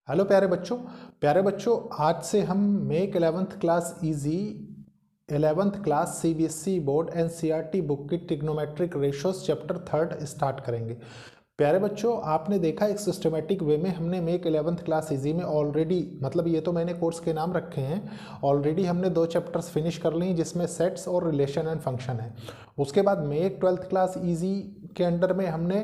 Hello प्यारे बच्चों आज से हम make 11th class easy 11th class CBSE board NCERT book की ट्रिग्नोमेट्रिक रेशियोज चैप्टर 3 स्टार्ट करेंगे। प्यारे बच्चों, आपने देखा एक सिस्टमेटिक वे में हमने मेक 11th क्लास इजी में ऑलरेडी मतलब ये तो मैंने कोर्स के नाम रखे हैं, ऑलरेडी हमने 2 चैप्टर्स फिनिश कर ली जिसमें सेट्स और रिलेशन एंड फंक्शन है। उसके बाद मेक 12th क्लास इजी के अंडर में हमने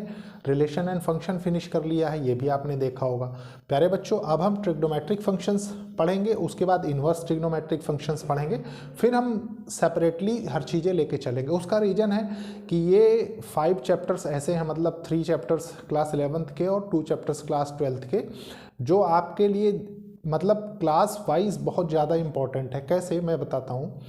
रिलेशन एंड फंक्शन फिनिश कर लिया है, ये भी आपने देखा होगा। प्यारे बच्चों, अब हम ट्रिग्नोमेट्रिक फंक्शंस पढ़ेंगे, उसके बाद इन्वर्स ट्रिग्नोमेट्रिक फंक्शंस पढ़ेंगे, फिर हम सेपरेटली हर चीज़ें लेके चलेंगे। उसका रीज़न है कि ये 5 चैप्टर्स ऐसे हैं, मतलब 3 चैप्टर्स क्लास 11th के और 2 चैप्टर्स क्लास 12th के, जो आपके लिए मतलब क्लास वाइज बहुत ज़्यादा इंपॉर्टेंट है। कैसे, मैं बताता हूँ।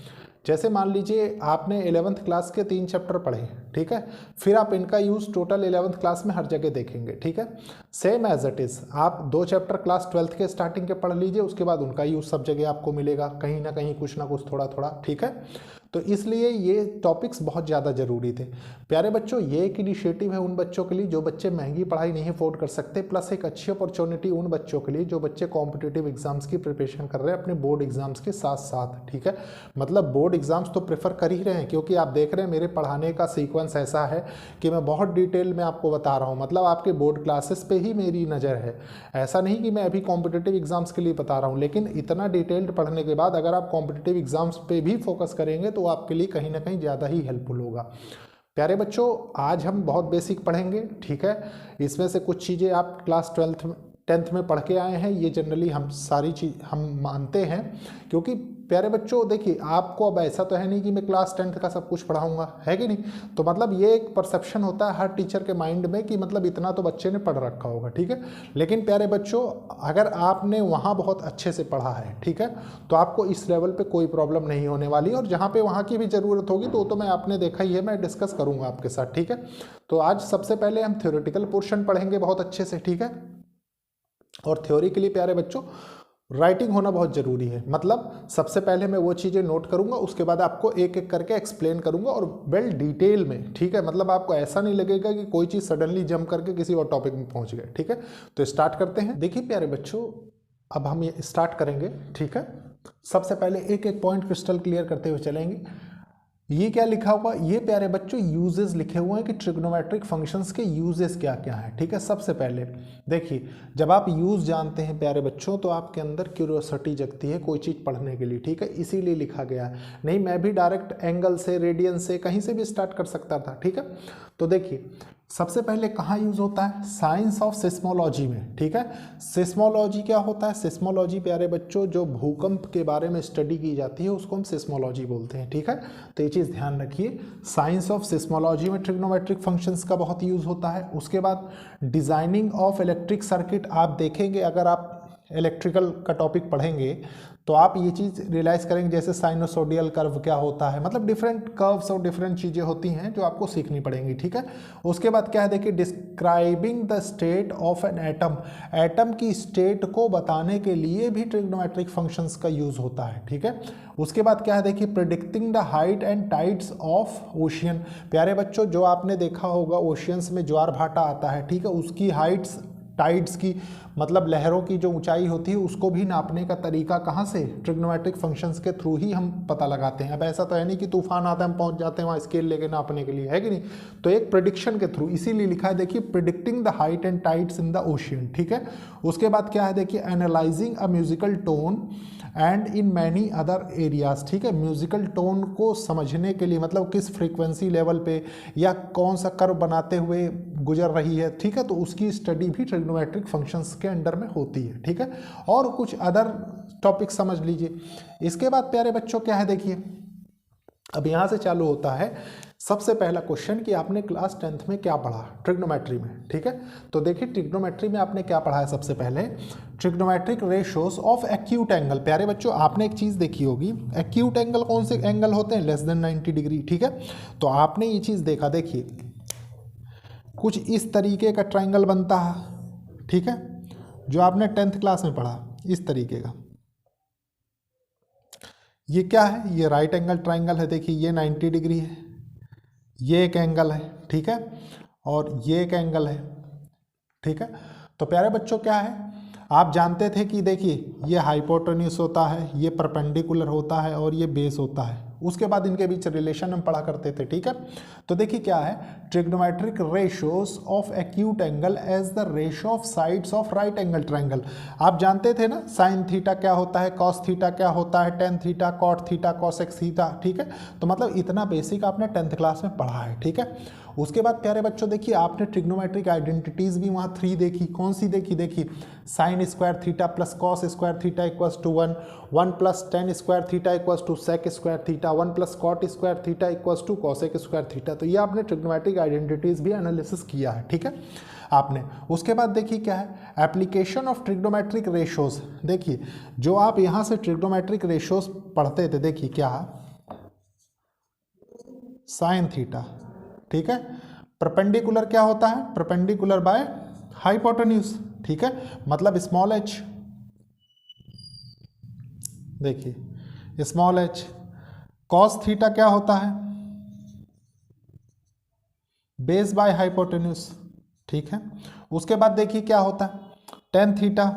जैसे मान लीजिए आपने 11th क्लास के 3 चैप्टर पढ़े, ठीक है, फिर आप इनका यूज़ टोटल 11th क्लास में हर जगह देखेंगे, ठीक है। सेम एज इट इज़ आप 2 चैप्टर क्लास 12th के स्टार्टिंग के पढ़ लीजिए, उसके बाद उनका यूज़ सब जगह आपको मिलेगा, कहीं ना कहीं कुछ ना कुछ थोड़ा थोड़ा, ठीक है। तो इसलिए ये टॉपिक्स बहुत ज़्यादा ज़रूरी थे। प्यारे बच्चों, ये एक इनिशिएटिव है उन बच्चों के लिए जो बच्चे महंगी पढ़ाई नहीं अफोर्ड कर सकते, प्लस एक अच्छी अपॉर्चुनिटी उन बच्चों के लिए जो बच्चे कॉम्पिटिटिव एग्जाम्स की प्रिपरेशन कर रहे हैं अपने बोर्ड एग्जाम्स के साथ साथ, ठीक है। मतलब बोर्ड एग्जाम्स तो प्रेफर कर ही रहे हैं, क्योंकि आप देख रहे हैं मेरे पढ़ाने का सीक्वेंस ऐसा है कि मैं बहुत डिटेल में आपको बता रहा हूँ, मतलब आपके बोर्ड क्लासेस पे ही मेरी नज़र है। ऐसा नहीं कि मैं अभी कॉम्पिटिटिव एग्जाम्स के लिए बता रहा हूँ, लेकिन इतना डिटेल्ड पढ़ने के बाद अगर आप कॉम्पिटिटिव एग्जाम्स पे भी फोकस करेंगे तो आपके लिए कहीं ना कहीं ज़्यादा ही हेल्पफुल होगा। प्यारे बच्चों, आज हम बहुत बेसिक पढ़ेंगे, ठीक है। इसमें से कुछ चीज़ें आप क्लास 10th में पढ़ के आए हैं, ये जनरली हम सारी चीज़ हम मानते हैं, क्योंकि प्यारे बच्चों देखिए, आपको अब ऐसा तो है नहीं कि मैं क्लास 10th का सब कुछ पढ़ाऊंगा, है कि नहीं। तो मतलब ये एक परसेप्शन होता है हर टीचर के माइंड में कि मतलब इतना तो बच्चे ने पढ़ रखा होगा, ठीक है। लेकिन प्यारे बच्चों, अगर आपने वहाँ बहुत अच्छे से पढ़ा है, ठीक है, तो आपको इस लेवल पे कोई प्रॉब्लम नहीं होने वाली, और जहाँ पे वहाँ की भी ज़रूरत होगी तो मैं आपने देखा ही है, मैं डिस्कस करूँगा आपके साथ, ठीक है। तो आज सबसे पहले हम थ्योरेटिकल पोर्शन पढ़ेंगे बहुत अच्छे से, ठीक है। और थ्योरी के लिए प्यारे बच्चों राइटिंग होना बहुत ज़रूरी है, मतलब सबसे पहले मैं वो चीज़ें नोट करूंगा, उसके बाद आपको एक एक करके एक्सप्लेन करूंगा और वेल डिटेल में, ठीक है। मतलब आपको ऐसा नहीं लगेगा कि कोई चीज़ सडनली जंप करके किसी और टॉपिक में पहुंच गए, ठीक है। तो स्टार्ट करते हैं। देखिए प्यारे बच्चों, अब हम ये स्टार्ट करेंगे, ठीक है। सबसे पहले एक एक पॉइंट क्रिस्टल क्लियर करते हुए चलेंगे। ये क्या लिखा हुआ, ये प्यारे बच्चों यूजेस लिखे हुए हैं कि ट्रिग्नोमेट्रिक फंक्शंस के यूजेस क्या क्या हैं, ठीक है। सबसे पहले देखिए, जब आप यूज जानते हैं प्यारे बच्चों तो आपके अंदर क्यूरियोसिटी जगती है कोई चीज़ पढ़ने के लिए, ठीक है, इसीलिए लिखा गया है। नहीं, मैं भी डायरेक्ट एंगल से, रेडियन से, कहीं से भी स्टार्ट कर सकता था, ठीक है। तो देखिए, सबसे पहले कहाँ यूज होता है, साइंस ऑफ सिस्मोलॉजी में, ठीक है। सिस्मोलॉजी क्या होता है, सिस्मोलॉजी प्यारे बच्चों जो भूकंप के बारे में स्टडी की जाती है उसको हम सिस्मोलॉजी बोलते हैं, ठीक है। तो ये चीज़ ध्यान रखिए, साइंस ऑफ सिस्मोलॉजी में ट्रिग्नोमेट्रिक फंक्शंस का बहुत यूज होता है। उसके बाद डिजाइनिंग ऑफ इलेक्ट्रिक सर्किट, आप देखेंगे अगर आप इलेक्ट्रिकल का टॉपिक पढ़ेंगे तो आप ये चीज़ रियलाइज़ करेंगे, जैसे साइनोसोडियल कर्व क्या होता है, मतलब डिफरेंट कर्व्स और डिफरेंट चीज़ें होती हैं जो आपको सीखनी पड़ेंगी, ठीक है। उसके बाद क्या है, देखिए, describing the state of an atom, atom की स्टेट को बताने के लिए भी ट्रिग्नोमेट्रिक फंक्शंस का यूज़ होता है, ठीक है। उसके बाद क्या है, देखिए, predicting the height and tides of ocean. प्यारे बच्चों, जो आपने देखा होगा ओशियंस में ज्वार भाटा आता है, ठीक है, उसकी हाइट्स, टाइड्स की मतलब लहरों की जो ऊंचाई होती है उसको भी नापने का तरीका कहाँ से, ट्रिग्नोमेट्रिक फंक्शंस के थ्रू ही हम पता लगाते हैं। अब ऐसा तो है नहीं कि तूफान आता है हम पहुंच जाते हैं वहाँ स्केल लेके नापने के लिए, है कि नहीं। तो एक प्रिडिक्शन के थ्रू, इसीलिए लिखा है देखिए, predicting the height and tides in the ocean, ठीक है। उसके बाद क्या है, देखिए, analysing a musical tone and in many other areas, ठीक है। म्यूजिकल टोन को समझने के लिए मतलब किस फ्रीक्वेंसी लेवल पे या कौन सा कर्व बनाते हुए गुजर रही है, ठीक है, तो उसकी स्टडी भी ट्रिग्नोमेट्रिक फंक्शंस के अंडर में होती है, ठीक है। और कुछ अदर टॉपिक समझ लीजिए। इसके बाद प्यारे बच्चों क्या है, देखिए, अब यहाँ से चालू होता है सबसे पहला क्वेश्चन कि आपने क्लास 10th में क्या पढ़ा ट्रिग्नोमेट्री में, ठीक है। तो देखिए, ट्रिग्नोमेट्री में आपने क्या पढ़ा है, सबसे पहले trigonometric ratios of acute angle. प्यारे बच्चों, आपने एक चीज़ देखी होगी, एक्यूट एंगल कौन से एंगल होते हैं, लेस देन 90 डिग्री, ठीक है। तो आपने ये चीज़ देखा, देखिए, कुछ इस तरीके का ट्राइंगल बनता है, ठीक है, जो आपने 10th क्लास में पढ़ा, इस तरीके का। ये क्या है, ये राइट एंगल ट्राइंगल है, देखिए, ये 90 डिग्री है, ये एक एंगल है, ठीक है, और ये एक एंगल है, ठीक है। तो प्यारे बच्चों क्या है, आप जानते थे कि देखिए ये हाइपोटेन्यूज होता है, ये परपेंडिकुलर होता है और ये बेस होता है। उसके बाद इनके बीच रिलेशन हम पढ़ा करते थे, ठीक है। तो देखिए क्या है, trigonometric ratios of acute angle as the ratio of sides of right angle triangle. आप जानते थे ना साइन थीटा क्या होता है, कॉस थीटा क्या होता है, tan theta, cot theta, cosec theta, ठीक है। तो मतलब इतना बेसिक आपने 10th क्लास में पढ़ा है, ठीक है। उसके बाद प्यारे बच्चों देखिए आपने ट्रिग्नोमेट्रिक आइडेंटिटीज भी वहाँ 3 देखी। कौन सी देखी? देखिए sine square theta plus cos square theta equals to 1, 1 plus tan square theta equals to sec square theta, 1 plus cot square theta equals to cosec square theta. तो ये आपने ट्रिग्नोमेट्रिक आइडेंटिटीज भी एनालिसिस किया है, ठीक है आपने। उसके बाद देखिए क्या है, एप्लीकेशन ऑफ ट्रिग्नोमेट्रिक रेशियोज। देखिए जो आप यहाँ से ट्रिग्नोमेट्रिक रेशियोज पढ़ते थे, देखिए क्या साइन थीटा, ठीक है। परपेंडिकुलर क्या होता है? परपेंडिकुलर बाय हाइपोटेन्यूज, ठीक है, मतलब स्मॉल एच। देखिए स्मॉल एच। कॉस थीटा क्या होता है? बेस बाय हाइपोटेन्यूज, ठीक है। उसके बाद देखिए क्या होता है, tan theta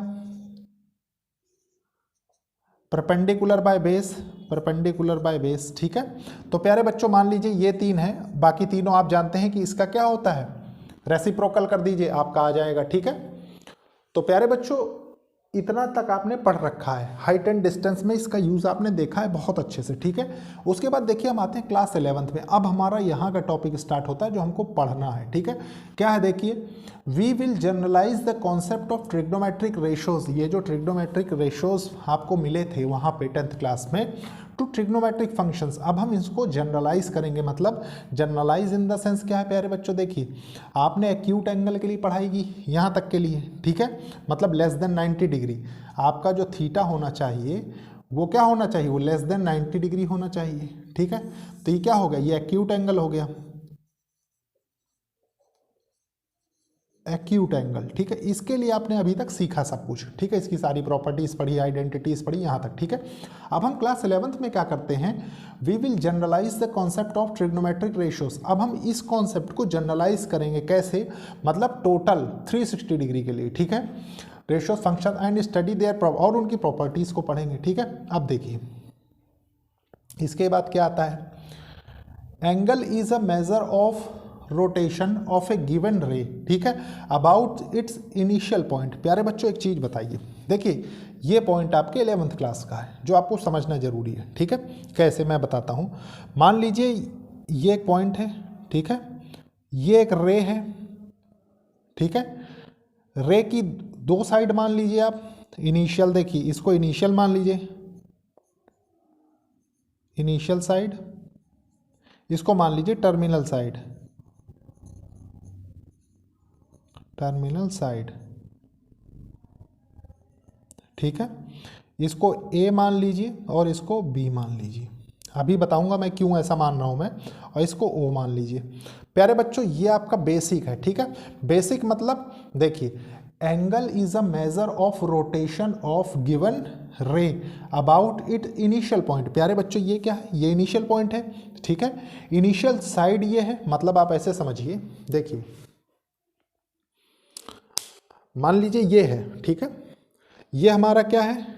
perpendicular by base, perpendicular by base, ठीक है। तो प्यारे बच्चों मान लीजिए ये 3 है, बाकी तीनों आप जानते हैं कि इसका क्या होता है, रेसिप्रोकल कर दीजिए आपका आ जाएगा, ठीक है। तो प्यारे बच्चों इतना तक आपने पढ़ रखा है, हाइट एंड डिस्टेंस में इसका यूज़ आपने देखा है बहुत अच्छे से, ठीक है। उसके बाद देखिए हम आते हैं क्लास 11th में। अब हमारा यहाँ का टॉपिक स्टार्ट होता है जो हमको पढ़ना है, ठीक है। क्या है देखिए, we will generalise the concept of trigonometric ratios. ये जो ट्रिग्नोमेट्रिक रेशियोज आपको मिले थे वहाँ पे 10th क्लास में, टू ट्रिग्नोमेट्रिक फंक्शंस, अब हम इसको जनरलाइज करेंगे। मतलब जनरलाइज इन द सेंस क्या है प्यारे बच्चों, देखिए आपने एक्यूट एंगल के लिए पढ़ाई की यहाँ तक के लिए, ठीक है, मतलब लेस देन 90 डिग्री। आपका जो थीटा होना चाहिए वो क्या होना चाहिए, वो लेस देन 90 डिग्री होना चाहिए, ठीक है। तो ये क्या हो गया, ये एक्यूट एंगल हो गया, एक्यूट एंगल, ठीक है। इसके लिए आपने अभी तक सीखा सब कुछ, ठीक है, इसकी सारी प्रॉपर्टीज पढ़ी, आइडेंटिटीज पढ़ी यहाँ तक, ठीक है। अब हम क्लास 11th में क्या करते हैं, we will generalise the concept of trigonometric ratios. अब हम इस कॉन्सेप्ट को जनरलाइज करेंगे, कैसे, मतलब टोटल 360 डिग्री के लिए, ठीक है, ratios function and study their और उनकी प्रॉपर्टीज को पढ़ेंगे, ठीक है। अब देखिए इसके बाद क्या आता है, angle is a measure of rotation of A given रे, ठीक है, अबाउट इट्स इनिशियल पॉइंट। प्यारे बच्चों एक चीज़ बताइए, देखिए ये पॉइंट आपके 11th क्लास का है जो आपको समझना जरूरी है, ठीक है। कैसे, मैं बताता हूँ। मान लीजिए ये एक पॉइंट है, ठीक है, ये एक रे है, ठीक है। रे की 2 साइड मान लीजिए आप, इनिशियल, देखिए इसको इनिशियल मान लीजिए, इनिशियल साइड, इसको मान लीजिए टर्मिनल साइड, टर्मिनल साइड, ठीक है। इसको ए मान लीजिए और इसको बी मान लीजिए। अभी बताऊंगा मैं क्यों ऐसा मान रहा हूं मैं, और इसको ओ मान लीजिए। प्यारे बच्चों ये आपका बेसिक है, ठीक है। बेसिक मतलब देखिए angle is a measure of rotation of given रे अबाउट इट इनिशियल पॉइंट। प्यारे बच्चों ये क्या है, ये इनिशियल पॉइंट है, ठीक है। इनिशियल साइड ये है, मतलब आप ऐसे समझिए, देखिए मान लीजिए ये है, ठीक है, ये हमारा क्या है,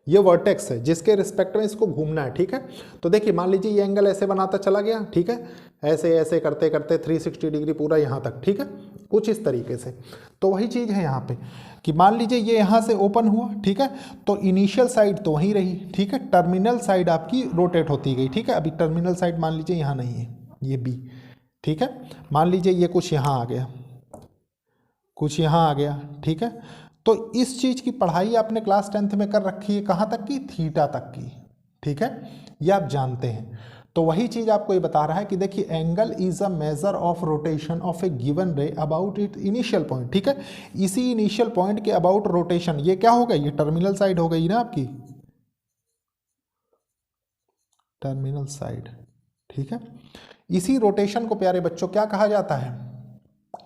ये वर्टेक्स है जिसके रिस्पेक्ट में इसको घूमना है, ठीक है। तो देखिए मान लीजिए ये एंगल ऐसे बनाता चला गया, ठीक है, ऐसे ऐसे करते करते 360 डिग्री पूरा यहाँ तक, ठीक है, कुछ इस तरीके से। तो वही चीज़ है यहाँ पे कि मान लीजिए ये यहाँ से ओपन हुआ, ठीक है, तो इनिशियल साइड तो वहीं रही, ठीक है, टर्मिनल साइड आपकी रोटेट होती गई, ठीक है। अभी टर्मिनल साइड मान लीजिए यहाँ नहीं है, ये बी, ठीक है। मान लीजिए ये कुछ यहाँ आ गया, कुछ यहाँ आ गया, ठीक है। तो इस चीज़ की पढ़ाई आपने क्लास 10th में कर रखी है, कहाँ तक की, थीटा तक की, ठीक है, ये आप जानते हैं। तो वही चीज़ आपको ये बता रहा है कि देखिए angle is a measure of rotation of A given रे अबाउट इट इनिशियल पॉइंट, ठीक है। इसी इनिशियल पॉइंट के अबाउट रोटेशन, ये क्या हो गई, ये टर्मिनल साइड हो गई ना आपकी, टर्मिनल साइड, ठीक है। इसी रोटेशन को प्यारे बच्चों क्या कहा जाता है,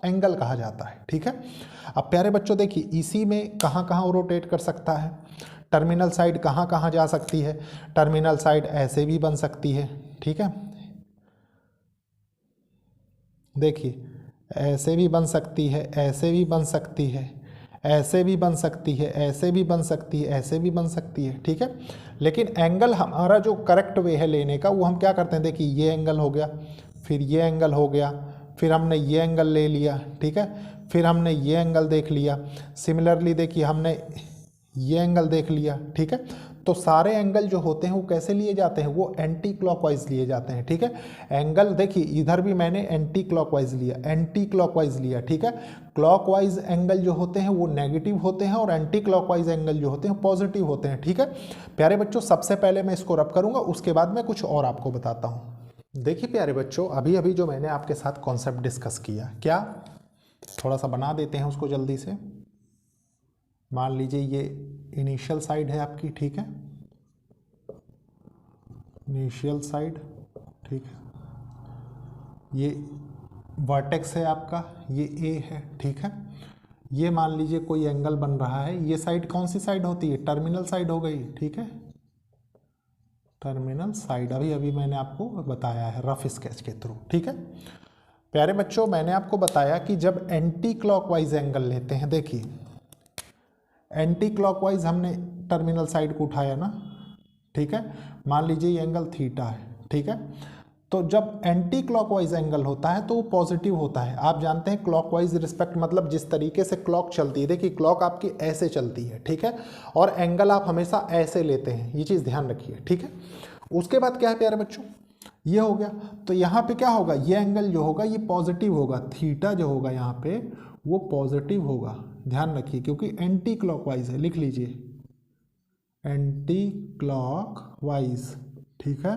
एंगल कहा जाता है, ठीक है। अब प्यारे बच्चों देखिए इसी में कहाँ कहाँ रोटेट कर सकता है, टर्मिनल साइड कहाँ कहाँ जा सकती है, टर्मिनल साइड ऐसे भी बन सकती है, ठीक है, देखिए ऐसे भी बन सकती है, ऐसे भी बन सकती है, ऐसे भी बन सकती है, ऐसे भी बन सकती है, ऐसे भी बन सकती है, ठीक है। लेकिन एंगल हमारा जो करेक्ट वे है लेने का, वो हम क्या करते हैं, देखिए ये एंगल हो गया, फिर ये एंगल हो गया, फिर हमने ये एंगल ले लिया, ठीक है, फिर हमने ये एंगल देख लिया, सिमिलरली देखिए हमने ये एंगल देख लिया, ठीक है। तो सारे एंगल जो होते हैं वो कैसे लिए जाते हैं, वो एंटी क्लॉकवाइज लिए जाते हैं, ठीक है। एंगल देखिए इधर भी मैंने एंटी क्लॉकवाइज लिया, एंटी क्लॉकवाइज लिया, ठीक है। क्लॉकवाइज एंगल जो होते हैं वो नेगेटिव होते हैं और एंटी क्लॉकवाइज एंगल जो होते हैं पॉजिटिव होते हैं, ठीक है। प्यारे बच्चों, सबसे पहले मैं इसको रब करूंगा, उसके बाद मैं कुछ और आपको बताता हूँ। देखिए प्यारे बच्चों, अभी अभी जो मैंने आपके साथ कॉन्सेप्ट डिस्कस किया, क्या थोड़ा सा बना देते हैं उसको जल्दी से। मान लीजिए ये इनिशियल साइड है आपकी, ठीक है, इनिशियल साइड, ठीक है। ये वर्टेक्स है आपका, ये ए है, ठीक है। ये मान लीजिए कोई एंगल बन रहा है, ये साइड कौन सी साइड होती है, टर्मिनल साइड हो गई, ठीक है, टर्मिनल साइड। अभी अभी मैंने आपको बताया है रफ स्केच के थ्रू, ठीक है। प्यारे बच्चों, मैंने आपको बताया कि जब एंटी क्लॉकवाइज एंगल लेते हैं, देखिए एंटी क्लॉकवाइज हमने टर्मिनल साइड को उठाया ना, ठीक है, मान लीजिए ये एंगल थीटा है, ठीक है। तो जब एंटी क्लॉकवाइज एंगल होता है तो वो पॉजिटिव होता है। आप जानते हैं क्लॉकवाइज रिस्पेक्ट मतलब जिस तरीके से क्लॉक चलती है, देखिए क्लॉक आपकी ऐसे चलती है, ठीक है, और एंगल आप हमेशा ऐसे लेते हैं, ये चीज़ ध्यान रखिए, ठीक है। उसके बाद क्या है प्यारे बच्चों, ये हो गया, तो यहाँ पे क्या होगा, ये एंगल जो होगा ये पॉजिटिव होगा, थीटा जो होगा यहाँ पे वो पॉजिटिव होगा, ध्यान रखिए, क्योंकि एंटी क्लॉकवाइज है, लिख लीजिए एंटी क्लॉकवाइज, ठीक है।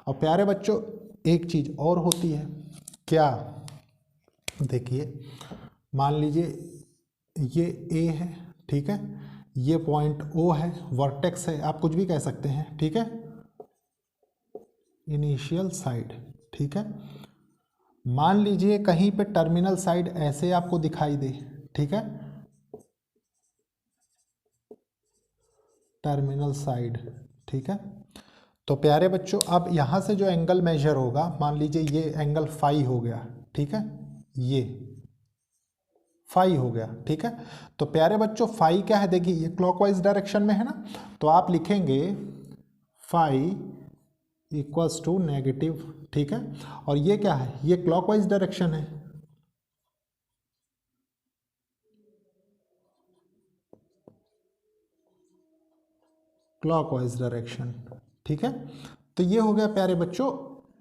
और प्यारे बच्चों एक चीज़ और होती है, क्या, देखिए मान लीजिए ये ए है, ठीक है, ये पॉइंट ओ है, वर्टेक्स है, आप कुछ भी कह सकते हैं, ठीक है, इनिशियल साइड, ठीक है। मान लीजिए कहीं पे टर्मिनल साइड ऐसे आपको दिखाई दे, ठीक है, टर्मिनल साइड, ठीक है। तो प्यारे बच्चों अब यहाँ से जो एंगल मेजर होगा, मान लीजिए ये एंगल फाई हो गया, ठीक है, ये फाई हो गया, ठीक है। तो प्यारे बच्चों फाई क्या है, देखिए ये क्लॉकवाइज डायरेक्शन में है ना, तो आप लिखेंगे फाई इक्वल्स टू नेगेटिव, ठीक है। और ये क्या है, ये क्लॉकवाइज डायरेक्शन है, क्लॉकवाइज डायरेक्शन, ठीक है। तो ये हो गया प्यारे बच्चों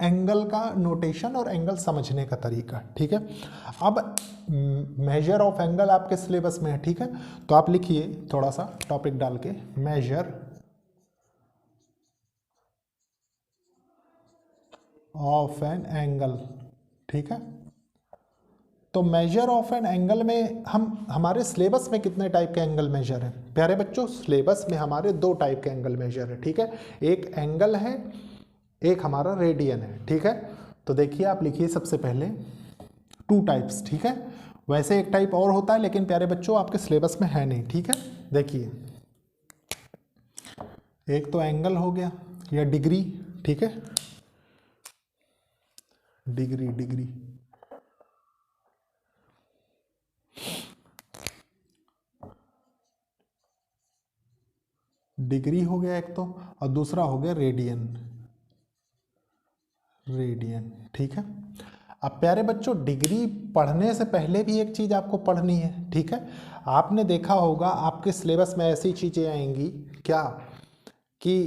एंगल का नोटेशन और एंगल समझने का तरीका, ठीक है। अब मेजर ऑफ एंगल आपके सिलेबस में है, ठीक है, तो आप लिखिए थोड़ा सा टॉपिक डाल के, मेजर ऑफ एन एंगल, ठीक है। तो मेजर ऑफ एन एंगल में हम हमारे सिलेबस में कितने टाइप के एंगल मेजर है प्यारे बच्चों, सिलेबस में हमारे दो टाइप के एंगल मेजर है, ठीक है। एक एंगल है, एक हमारा रेडियन है, ठीक है। तो देखिए आप लिखिए सबसे पहले टू टाइप्स, ठीक है। वैसे एक टाइप और होता है लेकिन प्यारे बच्चों आपके सिलेबस में है नहीं, ठीक है। देखिए एक तो एंगल हो गया या डिग्री, ठीक है, डिग्री, डिग्री, डिग्री हो गया एक तो, और दूसरा हो गया रेडियन, रेडियन, ठीक है। अब प्यारे बच्चों डिग्री पढ़ने से पहले भी एक चीज़ आपको पढ़नी है, ठीक है। आपने देखा होगा आपके सिलेबस में ऐसी चीज़ें आएंगी क्या, कि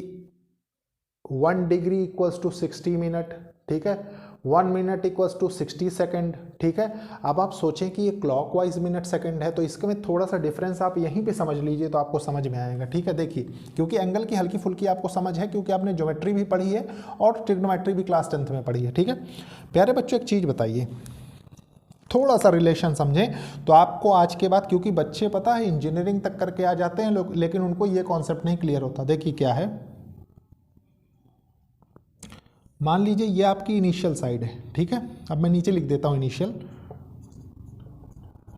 1 डिग्री इक्वल्स टू 60 मिनट, ठीक है, 1 मिनट इक्वल्स टू 60 सेकेंड, ठीक है। अब आप सोचें कि ये क्लॉकवाइज मिनट सेकंड है, तो इसके में थोड़ा सा डिफरेंस आप यहीं पे समझ लीजिए तो आपको समझ में आएगा, ठीक है। देखिए क्योंकि एंगल की हल्की फुल्की आपको समझ है, क्योंकि आपने ज्योमेट्री भी पढ़ी है और ट्रिग्नोमेट्री भी क्लास 10th में पढ़ी है, ठीक है। प्यारे बच्चों एक चीज़ बताइए, थोड़ा सा रिलेशन समझें तो आपको आज के बाद, क्योंकि बच्चे पता है इंजीनियरिंग तक करके आ जाते हैं लोग, लेकिन उनको ये कॉन्सेप्ट नहीं क्लियर होता। देखिए क्या है, मान लीजिए ये आपकी इनिशियल साइड है, ठीक है। अब मैं नीचे लिख देता हूँ इनिशियल,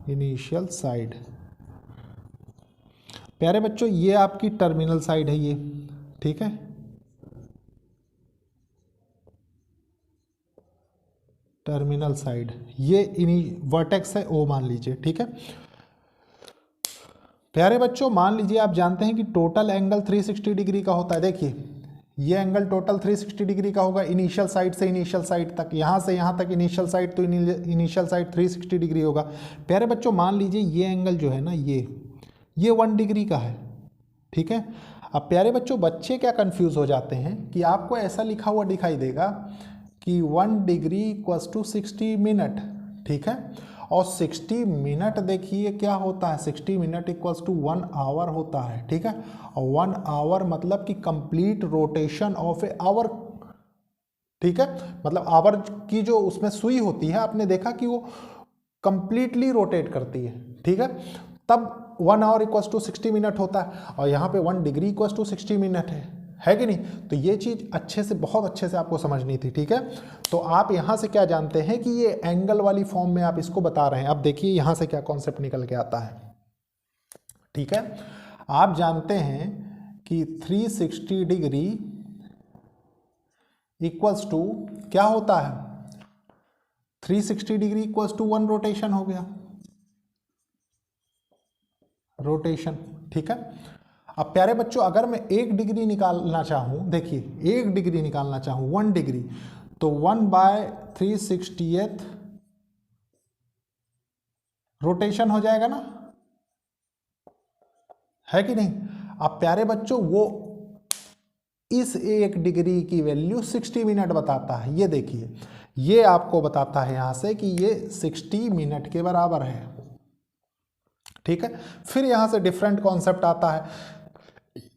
इनिशियल साइड। प्यारे बच्चों ये आपकी टर्मिनल साइड है ये, ठीक है, टर्मिनल साइड, ये वर्टेक्स है ओ मान लीजिए, ठीक है। प्यारे बच्चों मान लीजिए आप जानते हैं कि टोटल एंगल 360 डिग्री का होता है। देखिए ये एंगल टोटल 360 डिग्री का होगा, इनिशियल साइड से इनिशियल साइड तक, यहाँ से यहाँ तक इनिशियल साइड, तो इनिशियल साइड 360 डिग्री होगा। प्यारे बच्चों मान लीजिए ये एंगल जो है ना ये 1 डिग्री का है, ठीक है। अब प्यारे बच्चों बच्चे क्या कंफ्यूज हो जाते हैं कि आपको ऐसा लिखा हुआ दिखाई देगा कि 1 डिग्री इक्वल्स टू 60 मिनट, ठीक है। और 60 मिनट देखिए क्या होता है, 60 मिनट इक्वल्स टू 1 आवर होता है, ठीक है। और 1 आवर मतलब कि complete rotation of a hour, ठीक है। मतलब आवर की जो उसमें सुई होती है आपने देखा कि वो कंप्लीटली रोटेट करती है, ठीक है। तब 1 आवर इक्वल्स टू 60 मिनट होता है, और यहाँ पे 1 डिग्री इक्वल्स टू 60 मिनट है कि नहीं। तो ये चीज़ अच्छे से, बहुत अच्छे से आपको समझनी थी, ठीक है। तो आप यहाँ से क्या जानते हैं कि ये एंगल वाली फॉर्म में आप इसको बता रहे हैं। अब देखिए यहाँ से क्या कॉन्सेप्ट निकल के आता है, ठीक है। आप जानते हैं कि 360 डिग्री इक्वल्स टू क्या होता है, 360 डिग्री इक्वल्स टू 1 रोटेशन हो गया, रोटेशन, ठीक है। अब प्यारे बच्चों अगर मैं 1 डिग्री निकालना चाहूं, देखिए 1 डिग्री निकालना चाहूं 1 डिग्री, तो 1/360th रोटेशन हो जाएगा ना, है कि नहीं। अब प्यारे बच्चों वो इस 1 डिग्री की वैल्यू 60 मिनट बताता है। ये देखिए ये आपको बताता है यहां से कि ये 60 मिनट के बराबर है, ठीक है। फिर यहां से डिफरेंट कॉन्सेप्ट आता है,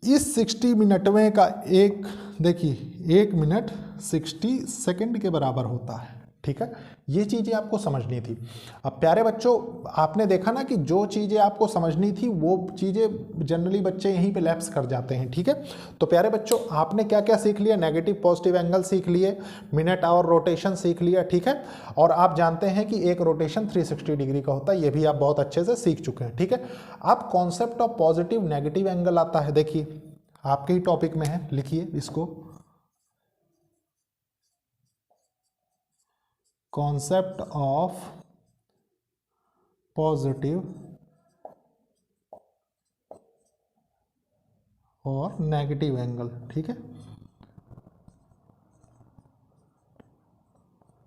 इस 60 मिनट में का एक, देखिए 1 मिनट 60 सेकंड के बराबर होता है, ठीक है। ये चीज़ें आपको समझनी थी। अब प्यारे बच्चों आपने देखा ना कि जो चीज़ें आपको समझनी थी वो चीज़ें जनरली बच्चे यहीं पे लैप्स कर जाते हैं, ठीक है। तो प्यारे बच्चों आपने क्या क्या सीख लिया, नेगेटिव पॉजिटिव एंगल सीख लिए, मिनट आवर रोटेशन सीख लिया, ठीक है। और आप जानते हैं कि एक रोटेशन 360 डिग्री का होता है, ये भी आप बहुत अच्छे से सीख चुके हैं, ठीक है। अब concept of positive negative angle आता है, देखिए आपके ही टॉपिक में है, लिखिए इसको, कॉन्सेप्ट ऑफ पॉजिटिव और नेगेटिव एंगल, ठीक है,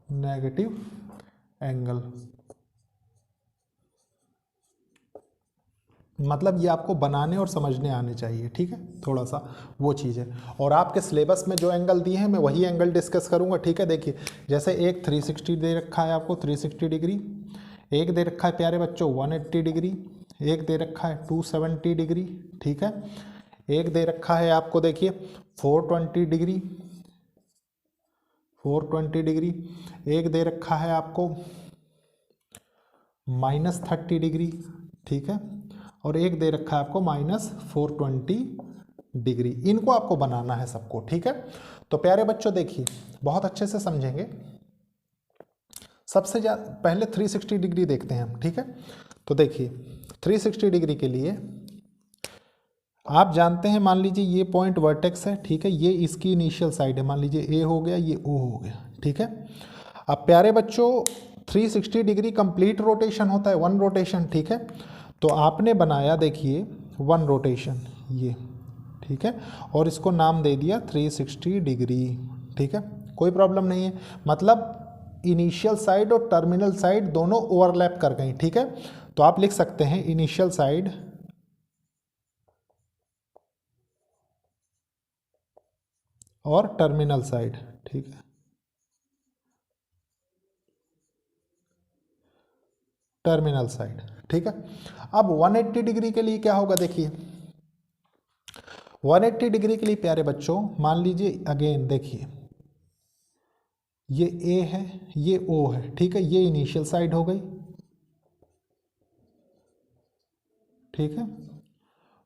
नेगेटिव एंगल। मतलब ये आपको बनाने और समझने आने चाहिए, ठीक है, थोड़ा सा वो चीज़ है। और आपके सिलेबस में जो एंगल दिए हैं मैं वही एंगल डिस्कस करूंगा, ठीक है। देखिए जैसे एक 360 दे रखा है आपको, 360 डिग्री, एक दे रखा है प्यारे बच्चों 180 डिग्री, एक दे रखा है 270 डिग्री, ठीक है। एक दे रखा है आपको देखिए 420 डिग्री, 420 डिग्री, एक दे रखा है आपको -30 डिग्री, ठीक है। और एक दे रखा है आपको -420 डिग्री। इनको आपको बनाना है सबको, ठीक है। तो प्यारे बच्चों देखिए बहुत अच्छे से समझेंगे। सबसे ज़्यादा पहले 360 डिग्री देखते हैं हम, ठीक है। तो देखिए 360 डिग्री के लिए आप जानते हैं, मान लीजिए ये पॉइंट वर्टेक्स है, ठीक है, ये इसकी इनिशियल साइड है, मान लीजिए ए हो गया, ये ओ हो गया, ठीक है। अब प्यारे बच्चों 360 डिग्री कंप्लीट रोटेशन होता है, 1 रोटेशन, ठीक है। तो आपने बनाया देखिए 1 रोटेशन ये, ठीक है, और इसको नाम दे दिया 360 डिग्री, ठीक है, कोई प्रॉब्लम नहीं है। मतलब इनिशियल साइड और टर्मिनल साइड दोनों ओवरलैप कर गई, ठीक है। तो आप लिख सकते हैं इनिशियल साइड और टर्मिनल साइड, ठीक है, टर्मिनल साइड, ठीक है। अब 180 डिग्री के लिए क्या होगा, देखिए 180 डिग्री के लिए प्यारे बच्चों मान लीजिए अगेन देखिए ये ए है, ये ओ है, ठीक है, ये इनिशियल साइड हो गई, ठीक है।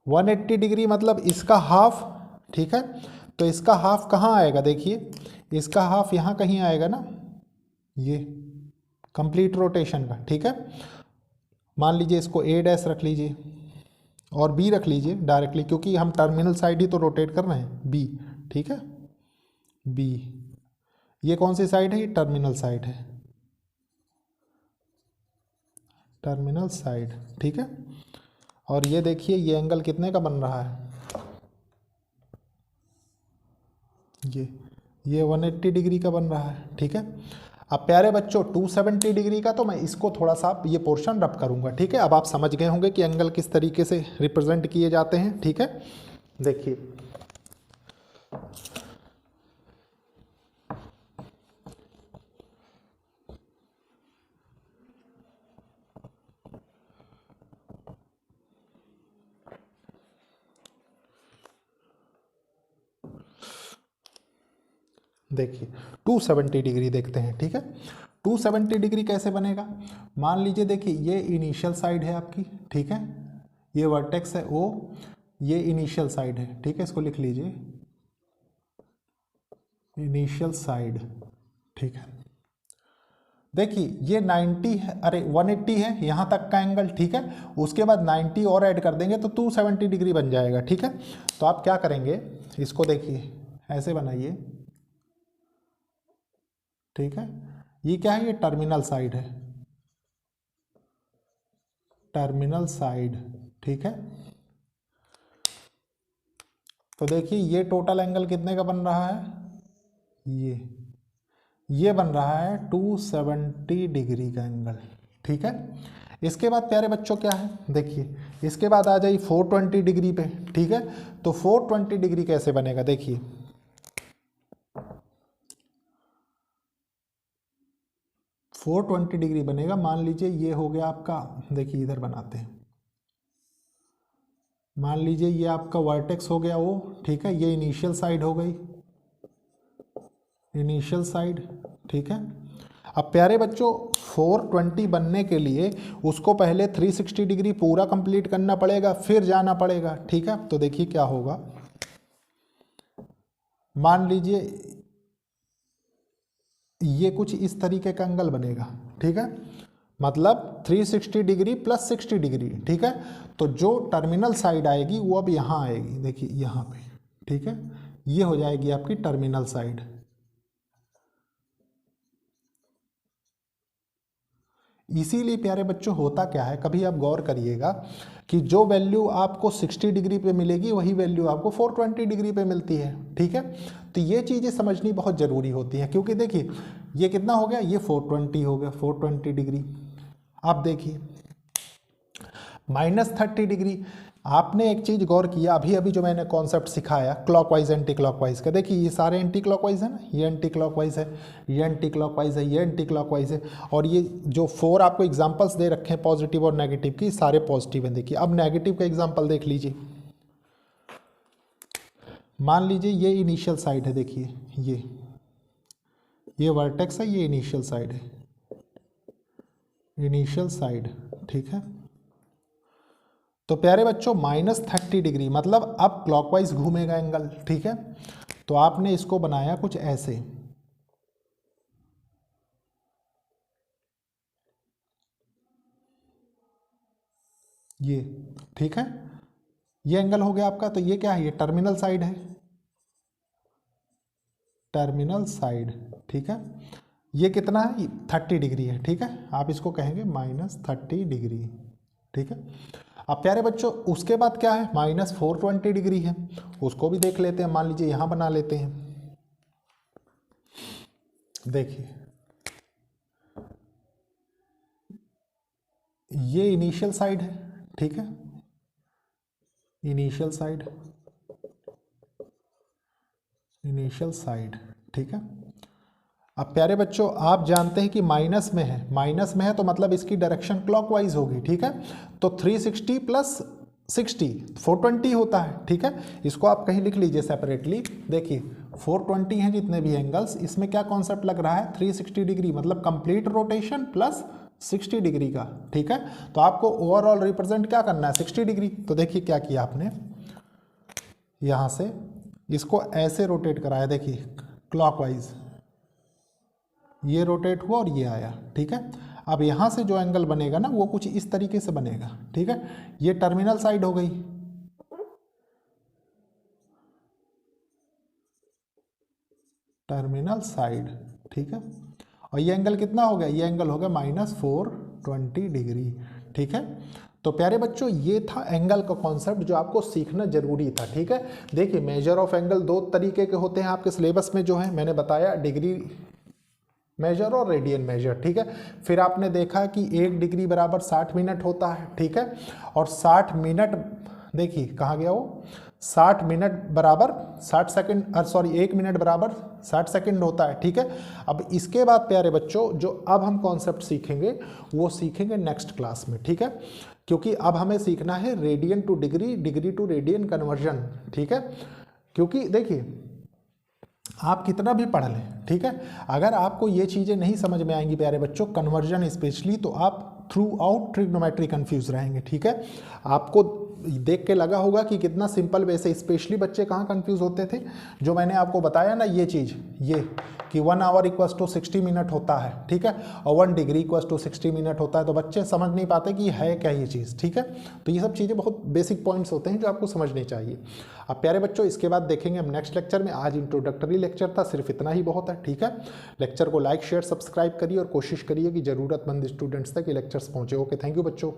180 डिग्री मतलब इसका हाफ, ठीक है। तो इसका हाफ कहाँ आएगा, देखिए इसका हाफ यहाँ कहीं आएगा ना, ये कंप्लीट रोटेशन का, ठीक है। मान लीजिए इसको ए डैश रख लीजिए और बी रख लीजिए डायरेक्टली, क्योंकि हम टर्मिनल साइड ही तो रोटेट कर रहे हैं, बी, ठीक है, बी। ये कौन सी साइड है, ये टर्मिनल साइड है, टर्मिनल साइड, ठीक है। और ये देखिए ये एंगल कितने का बन रहा है, ये 180 डिग्री का बन रहा है। ठीक है, अब प्यारे बच्चों 270 डिग्री का तो मैं इसको थोड़ा सा ये पोर्शन रब करूंगा। ठीक है, अब आप समझ गए होंगे कि एंगल किस तरीके से रिप्रेजेंट किए जाते हैं। ठीक है, देखिए देखिए 270 डिग्री देखते हैं। ठीक है, 270 डिग्री कैसे बनेगा, मान लीजिए देखिए ये इनिशियल साइड है आपकी। ठीक है, ये वर्टेक्स है ओ, ये इनिशियल साइड है। ठीक है, इसको लिख लीजिए इनिशियल साइड। ठीक है, देखिए ये 90 है, अरे 180 है यहाँ तक का एंगल। ठीक है, उसके बाद 90 और ऐड कर देंगे तो 270 डिग्री बन जाएगा। ठीक है, तो आप क्या करेंगे, इसको देखिए ऐसे बनाइए। ठीक है, ये क्या है, ये टर्मिनल साइड है, टर्मिनल साइड। ठीक है, तो देखिए ये टोटल एंगल कितने का बन रहा है, ये बन रहा है 270 डिग्री का एंगल। ठीक है, इसके बाद प्यारे बच्चों क्या है, देखिए इसके बाद आ जाइए 420 डिग्री पे। ठीक है, तो 420 डिग्री कैसे बनेगा, देखिए 420 डिग्री बनेगा। मान लीजिए ये हो गया आपका, देखिए इधर बनाते हैं, मान लीजिए ये आपका वर्टेक्स हो गया वो। ठीक है, ये इनिशियल साइड हो गई, इनिशियल साइड। ठीक है, अब प्यारे बच्चों 420 बनने के लिए उसको पहले 360 डिग्री पूरा कंप्लीट करना पड़ेगा, फिर जाना पड़ेगा। ठीक है, तो देखिए क्या होगा, मान लीजिए ये कुछ इस तरीके का एंगल बनेगा। ठीक है, मतलब 360 डिग्री प्लस 60 डिग्री। ठीक है, तो जो टर्मिनल साइड आएगी वो अब यहाँ आएगी, देखिए यहाँ पे। ठीक है, ये हो जाएगी आपकी टर्मिनल साइड। इसीलिए प्यारे बच्चों होता क्या है, कभी आप गौर करिएगा कि जो वैल्यू आपको 60 डिग्री पे मिलेगी वही वैल्यू आपको 420 डिग्री पे मिलती है। ठीक है, तो ये चीज़ें समझनी बहुत ज़रूरी होती हैं, क्योंकि देखिए ये कितना हो गया, ये 420 हो गया, 420 डिग्री। आप देखिए -30 डिग्री। आपने एक चीज़ गौर किया, अभी अभी जो मैंने कॉन्सेप्ट सिखाया क्लॉकवाइज एंटी क्लॉकवाइज का, देखिए ये सारे एंटी क्लॉकवाइज है ना, ये एंटी क्लॉकवाइज है, ये एंटी क्लॉकवाइज है, ये एंटी क्लॉकवाइज है, और ये जो 4 आपको एग्जांपल्स दे रखे हैं पॉजिटिव और नेगेटिव की, सारे पॉजिटिव हैं। देखिए अब नेगेटिव का एग्जाम्पल देख लीजिए, मान लीजिए ये इनिशियल साइड है, देखिए ये वर्टेक्स है, ये इनिशियल साइड है, इनिशियल साइड। ठीक है, तो प्यारे बच्चों -30 डिग्री मतलब अब क्लॉकवाइज घूमेगा एंगल। ठीक है, तो आपने इसको बनाया कुछ ऐसे, ये। ठीक है, ये एंगल हो गया आपका, तो ये क्या है, ये टर्मिनल साइड है, टर्मिनल साइड। ठीक है, ये कितना है, 30 डिग्री है। ठीक है, आप इसको कहेंगे -30 डिग्री। ठीक है, अब प्यारे बच्चों उसके बाद क्या है, -420 डिग्री है, उसको भी देख लेते हैं। मान लीजिए यहां बना लेते हैं, देखिए ये इनिशियल साइड है। ठीक है, इनिशियल साइड, इनिशियल साइड। ठीक है, अब प्यारे बच्चों आप जानते हैं कि माइनस में है, माइनस में है तो मतलब इसकी डायरेक्शन क्लॉकवाइज होगी। ठीक है, तो 360 प्लस 60 420 होता है। ठीक है, इसको आप कहीं लिख लीजिए सेपरेटली। देखिए 420 हैं जितने भी एंगल्स, इसमें क्या कॉन्सेप्ट लग रहा है, 360 डिग्री मतलब कंप्लीट रोटेशन प्लस 60 डिग्री का। ठीक है, तो आपको ओवरऑल रिप्रेजेंट क्या करना है, 60 डिग्री। तो देखिए क्या किया आपने, यहाँ से इसको ऐसे रोटेट कराया, देखिए क्लॉकवाइज, ये रोटेट हुआ और ये आया। ठीक है, अब यहाँ से जो एंगल बनेगा ना वो कुछ इस तरीके से बनेगा। ठीक है, ये टर्मिनल साइड हो गई, टर्मिनल साइड। ठीक है, और ये एंगल कितना हो गया, ये एंगल हो गया -420 डिग्री। ठीक है। तो प्यारे बच्चों ये था एंगल का कॉन्सेप्ट जो आपको सीखना जरूरी था, ठीक है। देखिए मेजर ऑफ एंगल दो तरीके के होते हैं आपके सिलेबस में जो है, मैंने बताया डिग्री मेजर और रेडियन मेजर, ठीक है। फिर आपने देखा कि 1 डिग्री बराबर 60 मिनट होता है, ठीक है। और 60 मिनट, देखिए कहाँ गया वो, 60 मिनट बराबर 60 सेकंड, सॉरी 1 मिनट बराबर 60 सेकंड होता है, ठीक है। अब इसके बाद प्यारे बच्चों जो अब हम कॉन्सेप्ट सीखेंगे वो सीखेंगे नेक्स्ट क्लास में, ठीक है। क्योंकि अब हमें सीखना है radian to degree, degree to radian conversion, ठीक है। क्योंकि देखिए आप कितना भी पढ़ लें, ठीक है, अगर आपको ये चीज़ें नहीं समझ में आएंगी प्यारे बच्चों, कन्वर्जन स्पेशली, तो आप थ्रू आउट ट्रिग्नोमेट्री कंफ्यूज रहेंगे, ठीक है। आपको देख के लगा होगा कि कितना सिंपल वे से, स्पेशली बच्चे कहाँ कंफ्यूज होते थे, जो मैंने आपको बताया ना ये चीज़, ये कि 1 आवर इक्वल्स टू 60 मिनट होता है, ठीक है, और 1 डिग्री इक्वल्स टू 60 मिनट होता है, तो बच्चे समझ नहीं पाते कि है क्या ये चीज़, ठीक है। तो ये सब चीज़ें बहुत बेसिक पॉइंट्स होते हैं जो आपको समझनी चाहिए। अब प्यारे बच्चों इसके बाद देखेंगे हम नेक्स्ट लेक्चर में, आज इंट्रोडक्टरी लेक्चर था, सिर्फ इतना ही बहुत है, ठीक है। लेक्चर को लाइक शेयर सब्सक्राइब करिए और कोशिश करिए कि ज़रूरतमंद स्टूडेंट्स तक ये लेक्चर्स पहुँचे। ओके, थैंक यू बच्चों।